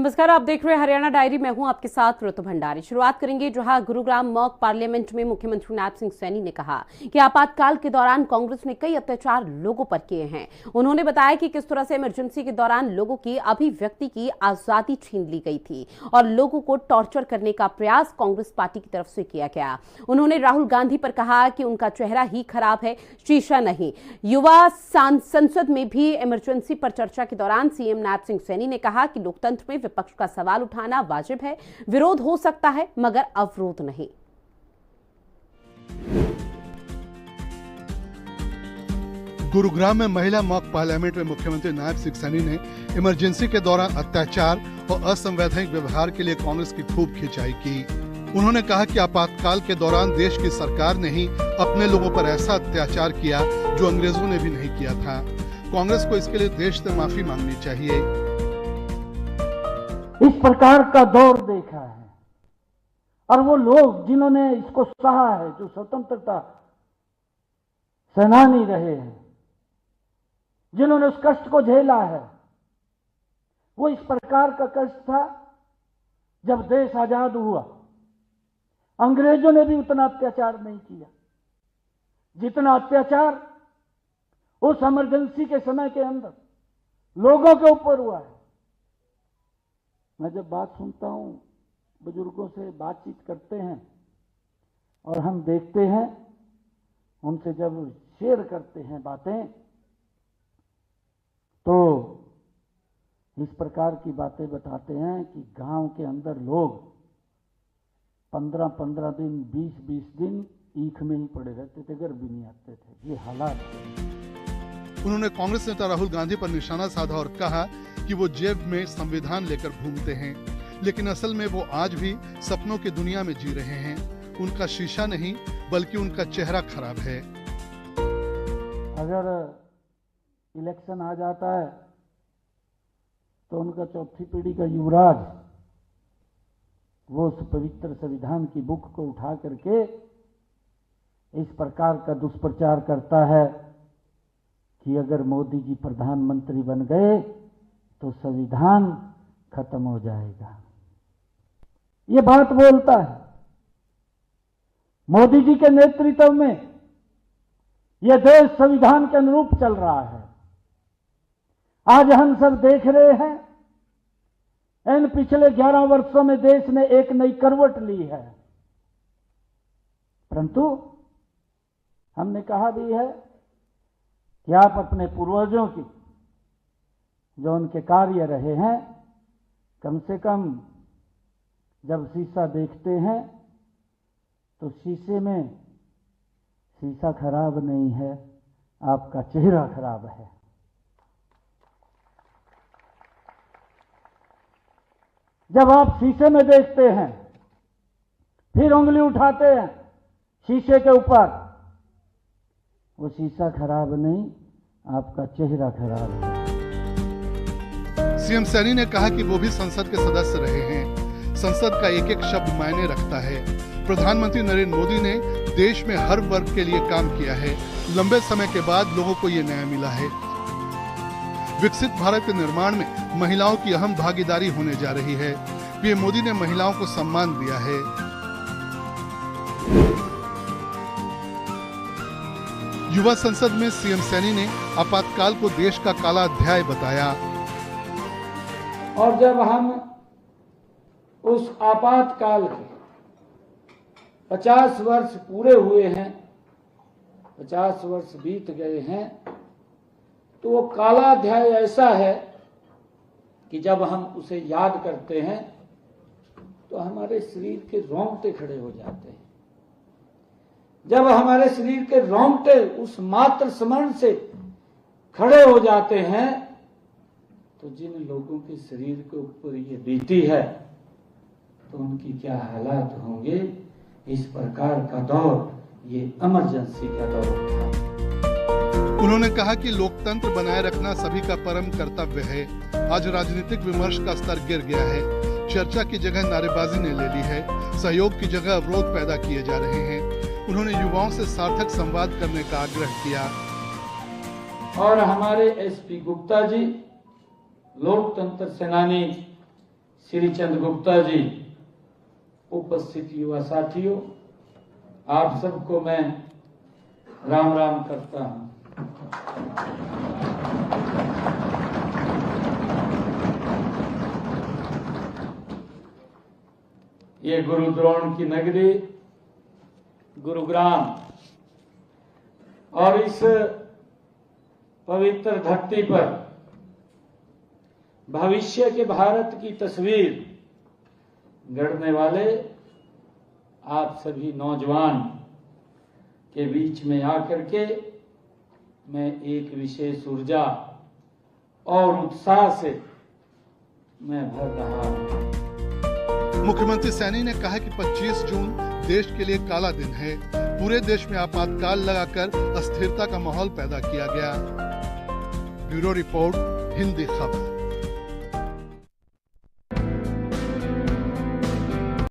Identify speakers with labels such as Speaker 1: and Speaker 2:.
Speaker 1: नमस्कार, आप देख रहे हैं हरियाणा डायरी। मैं हूं आपके साथ ऋतु भंडारी। शुरुआत करेंगे जहां गुरुग्राम मॉक पार्लियामेंट में मुख्यमंत्री नायब सिंह सैनी ने कहा कि आपातकाल के दौरान कांग्रेस ने कई अत्याचार लोगों पर किए हैं। उन्होंने बताया कि किस तरह से इमरजेंसी के दौरान लोगों की अभिव्यक्ति की आजादी छीन ली गई थी और लोगों को टॉर्चर करने का प्रयास कांग्रेस पार्टी की तरफ से किया गया। उन्होंने राहुल गांधी पर कहा कि उनका चेहरा ही खराब है, शीशा नहीं। युवा संसद में भी इमरजेंसी पर चर्चा के दौरान सीएम नायब सिंह सैनी ने कहा कि लोकतंत्र में विपक्ष का सवाल उठाना वाजिब है, विरोध हो सकता है मगर अवरोध नहीं।
Speaker 2: गुरुग्राम में महिला मॉक पार्लियामेंट में मुख्यमंत्री नायब सिंह सैनी ने इमरजेंसी के दौरान अत्याचार और असंवैधानिक व्यवहार के लिए कांग्रेस की खूब खिंचाई की। उन्होंने कहा कि आपातकाल के दौरान देश की सरकार ने ही अपने लोगों पर ऐसा अत्याचार किया जो अंग्रेजों ने भी नहीं किया था। कांग्रेस को इसके लिए देश से माफी मांगनी चाहिए।
Speaker 3: इस प्रकार का दौर देखा है और वो लोग जिन्होंने इसको सहा है, जो स्वतंत्रता सेनानी रहे हैं, जिन्होंने उस कष्ट को झेला है, वो इस प्रकार का कष्ट था जब देश आजाद हुआ। अंग्रेजों ने भी उतना अत्याचार नहीं किया जितना अत्याचार उस इमरजेंसी के समय के अंदर लोगों के ऊपर हुआ है। मैं जब बात सुनता हूं, बुजुर्गों से बातचीत करते हैं और हम देखते हैं, उनसे जब शेयर करते हैं बातें, तो इस प्रकार की बातें बताते हैं कि गांव के अंदर लोग 15-15 दिन, 20-20 दिन ईख में ही पड़े रहते थे, घर भी नहीं आते थे। ये हालात थे।
Speaker 2: उन्होंने कांग्रेस नेता राहुल गांधी पर निशाना साधा और कहा कि वो जेब में संविधान लेकर घूमते हैं, लेकिन असल में वो आज भी सपनों की दुनिया में जी रहे हैं। उनका शीशा नहीं बल्कि उनका चेहरा खराब है।
Speaker 3: अगर इलेक्शन आ जाता है तो उनका चौथी पीढ़ी का युवराज वो उस पवित्र संविधान की बुक को उठा करके इस प्रकार का दुष्प्रचार करता है कि अगर मोदी जी प्रधानमंत्री बन गए तो संविधान खत्म हो जाएगा। ये बात बोलता है। मोदी जी के नेतृत्व में यह देश संविधान के अनुरूप चल रहा है। आज हम सब देख रहे हैं, इन पिछले 11 वर्षों में देश ने एक नई करवट ली है, परंतु हमने कहा भी है कि आप अपने पूर्वजों की जो उनके कार्य रहे हैं, कम से कम जब शीशा देखते हैं तो शीशे में शीशा खराब नहीं है, आपका चेहरा खराब है। जब आप शीशे में देखते हैं, फिर उंगली उठाते हैं शीशे के ऊपर, वो शीशा खराब नहीं, आपका चेहरा खराब है।
Speaker 2: सीएम सैनी ने कहा कि वो भी संसद के सदस्य रहे हैं। संसद का एक एक शब्द मायने रखता है। प्रधानमंत्री नरेंद्र मोदी ने देश में हर वर्ग के लिए काम किया है। लंबे समय के बाद लोगों को ये न्याय मिला है। विकसित भारत के निर्माण में महिलाओं की अहम भागीदारी होने जा रही है। पीएम मोदी ने महिलाओं को सम्मान दिया है। युवा संसद में सीएम सैनी ने आपातकाल को देश का काला अध्याय बताया।
Speaker 3: और जब हम उस आपातकाल के 50 वर्ष पूरे हुए हैं, 50 वर्ष बीत गए हैं, तो वो काला अध्याय ऐसा है कि जब हम उसे याद करते हैं तो हमारे शरीर के रोंगटे खड़े हो जाते हैं। जब हमारे शरीर के रोंगटे उस मात्र स्मरण से खड़े हो जाते हैं तो जिन लोगों के शरीर के ऊपर ये बीती है तो उनकी क्या हालात होंगे। इस प्रकार का दौर ये इमरजेंसी का दौर था।
Speaker 2: उन्होंने कहा कि लोकतंत्र बनाए रखना सभी का परम कर्तव्य है। आज राजनीतिक विमर्श का स्तर गिर गया है। चर्चा की जगह नारेबाजी ने ले ली है। सहयोग की जगह अवरोध पैदा किए जा रहे हैं। उन्होंने युवाओं से सार्थक संवाद करने का आग्रह किया।
Speaker 3: और हमारे एसपी गुप्ता जी, लोकतंत्र सेनानी श्री चंद गुप्ता जी, उपस्थित युवा साथियों, आप सबको मैं राम राम करता हूं। ये गुरु द्रोण की नगरी गुरुग्राम और इस पवित्र धरती पर भविष्य के भारत की तस्वीर गढ़ने वाले आप सभी नौजवान के बीच में आकर के मैं एक विशेष ऊर्जा और उत्साह से मैं भर रहा हूं।
Speaker 2: मुख्यमंत्री सैनी ने कहा कि 25 जून देश के लिए काला दिन है। पूरे देश में आपातकाल लगाकर अस्थिरता का माहौल पैदा किया गया। ब्यूरो रिपोर्ट, हिंदी खबर।